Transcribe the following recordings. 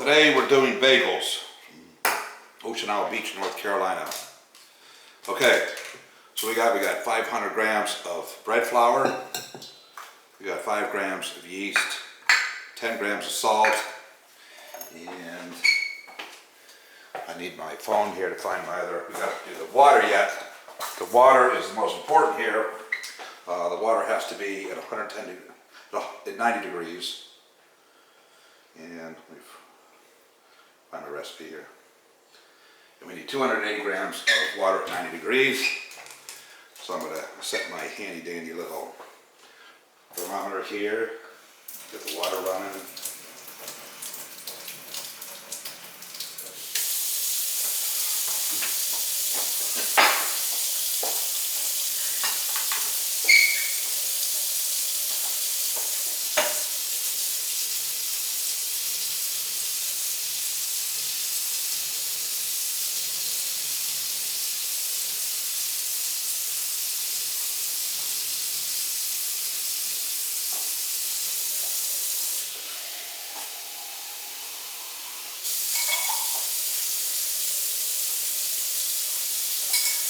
Today we're doing bagels from Ocean Isle Beach, North Carolina. Okay, so we got 500 grams of bread flour, we got 5 grams of yeast, 10 grams of salt, and I need my phone here to find my other. We got to do the water yet. The water is the most important here. The water has to be at 90 degrees. And we've find a recipe here. And we need 280 grams of water at 90 degrees. So I'm going to set my handy dandy little thermometer here, get the water running.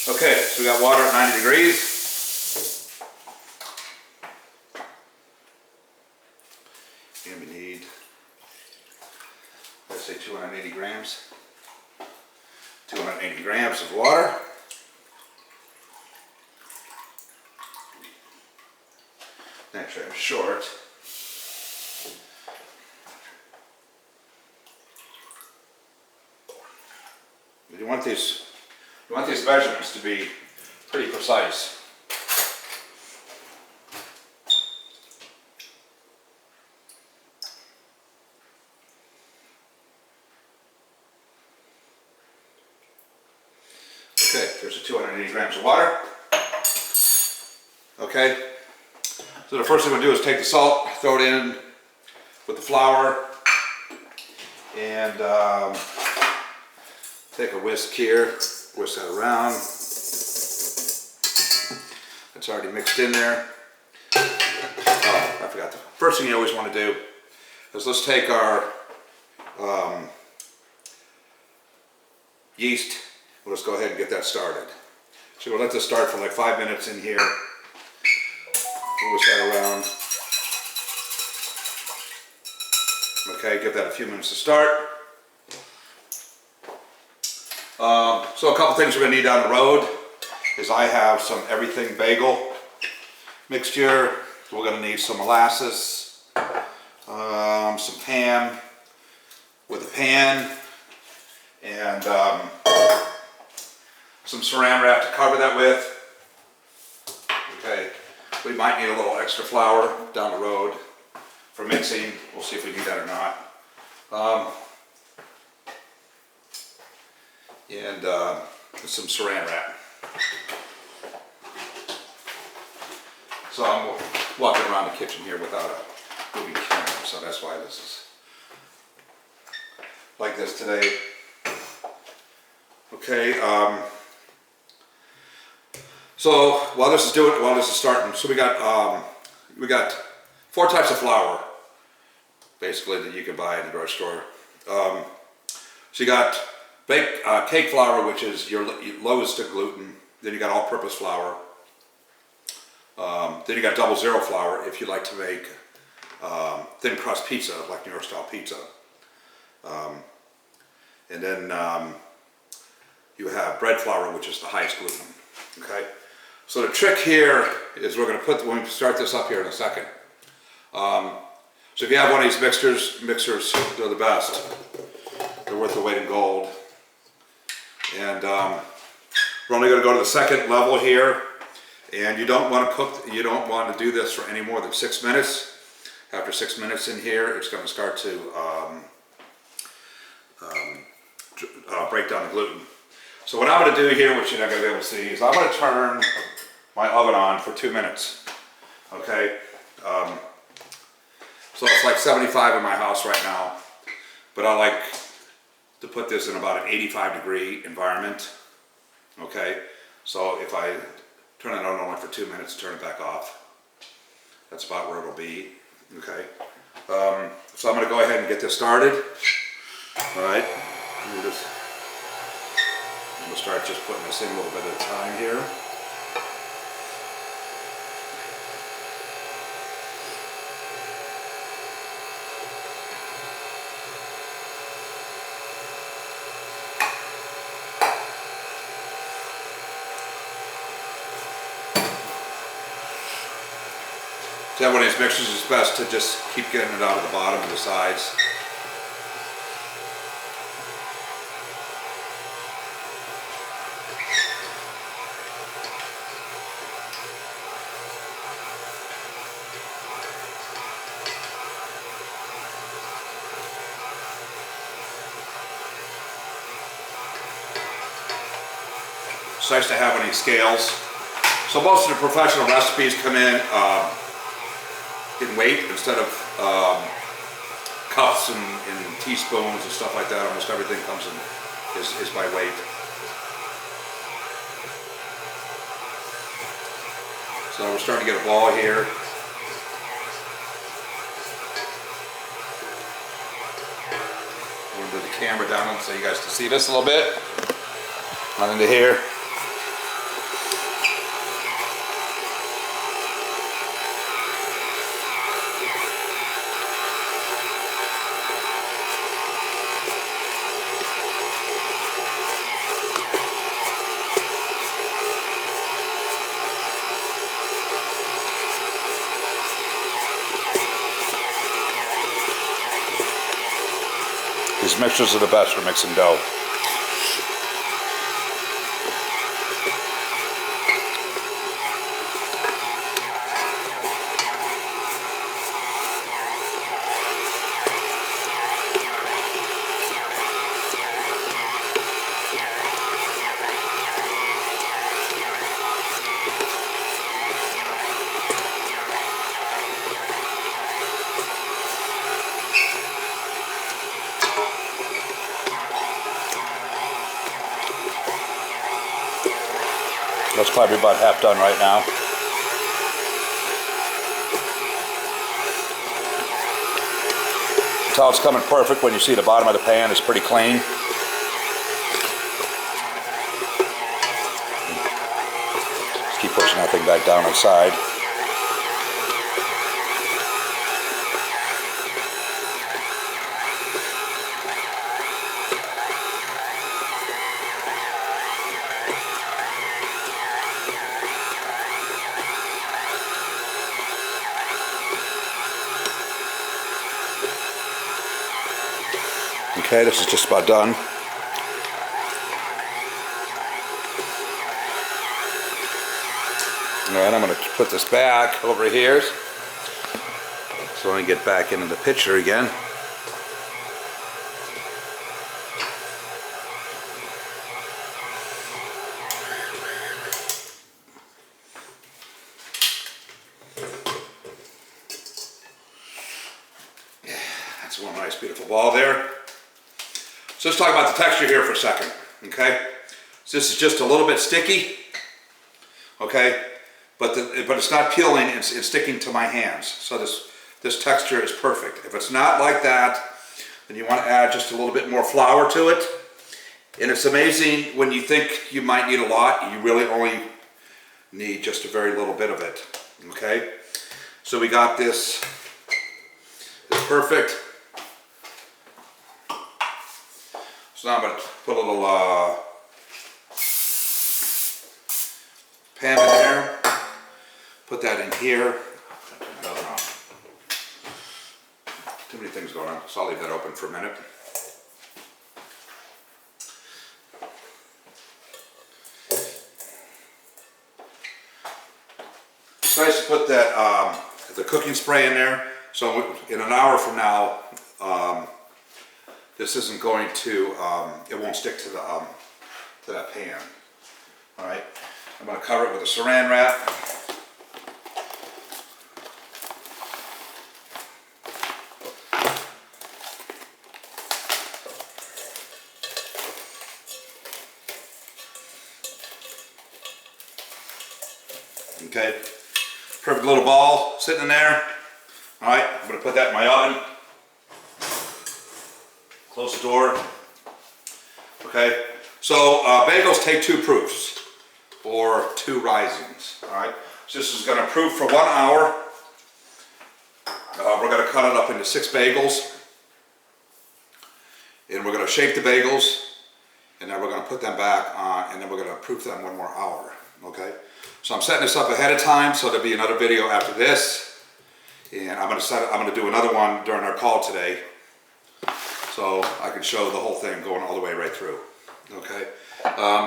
Okay, so we got water at 90 degrees. And we need, let's say 280 grams. 280 grams of water. Actually, I'm short. You want these measurements to be pretty precise. Okay, there's the 280 grams of water. Okay, so the first thing we'll do is take the salt, throw it in with the flour, and take a whisk here. Whisk that around. It's already mixed in there. Oh, I forgot. The first thing you always want to do is let's take our yeast. We'll just go ahead and get that started. So we'll let this start for like 5 minutes in here. We'll whisk that around. Okay, give that a few minutes to start. So a couple things we're going to need down the road is I have some everything bagel mixture. We're going to need some molasses, some ham with a pan, and some saran wrap to cover that with. Okay, we might need a little extra flour down the road for mixing. We'll see if we need that or not. And some saran wrap. So I'm walking around the kitchen here without a moving camera, so that's why this is like this today. Okay, so while this is starting, so we got 4 types of flour, basically, that you can buy in the grocery store. So you got cake flour, which is your lowest of gluten. Then you got all-purpose flour. Then you got 00 flour if you like to make thin crust pizza, like New York style pizza. And then you have bread flour, which is the highest gluten. Okay. So the trick here is we're going to when we start this up here in a second. So if you have one of these mixers, they're the best. They're worth the weight in gold. And we're only going to go to the second level here, and you don't want to do this for any more than 6 minutes. After 6 minutes in here, it's going to start to break down the gluten. So what I'm going to do here, which you're not going to be able to see, is I'm going to turn my oven on for 2 minutes. Okay, so it's like 75 in my house right now, but I like to put this in about an 85-degree environment. Okay, so if I turn it on only for 2 minutes, turn it back off, that's about where it'll be. Okay, so I'm going to go ahead and get this started. We'll start just putting this in a little bit at a time here. So one of these mixers is best to just keep getting it out of the bottom and the sides. It's nice to have one of these scales. So most of the professional recipes come in weight instead of cups and teaspoons and stuff like that. Almost everything comes in is by weight. So we're starting to get a ball here. I'm going to move the camera down so you guys can see this a little bit. On into here. These mixers are the best for mixing dough. That's probably about half done right now. That's how it's coming perfect when you see the bottom of the pan is pretty clean. Just keep pushing that thing back down inside. Okay, this is just about done. Alright, I'm going to put this back over here. So let me get back into the picture again. Yeah, that's one nice beautiful ball there. So let's talk about the texture here for a second, okay? So this is just a little bit sticky, okay? But it's not peeling, it's sticking to my hands. So this texture is perfect. If it's not like that, then you want to add just a little bit more flour to it. And it's amazing when you think you might need a lot, you really only need just a very little bit of it, okay? So we got this, it's perfect. So now I'm going to put a little pan in there, put that in here. Too many things going on, so I'll leave that open for a minute. It's nice to put that the cooking spray in there, so in an hour from now, this isn't going to, it won't stick to that pan. All right, I'm going to cover it with a saran wrap. Okay, perfect little ball sitting in there. All right, I'm going to put that in my oven. Close the door. Okay, so bagels take 2 proofs or 2 risings. All right, so this is going to proof for 1 hour. We're going to cut it up into 6 bagels, and we're going to shape the bagels, and then we're going to put them back on, and then we're going to proof them 1 more hour. Okay, so I'm setting this up ahead of time, so there'll be another video after this, and I'm going to do another one during our call today, so I can show the whole thing going all the way right through. Okay,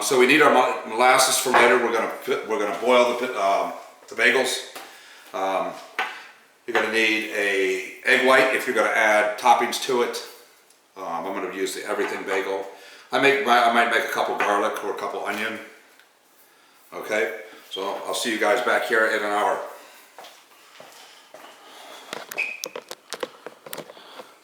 so we need our molasses for later. We're going to boil the bagels. You're going to need a egg white if you're going to add toppings to it. I'm going to use the everything bagel. I might make a couple garlic or a couple onion. Okay, so I'll see you guys back here in an hour.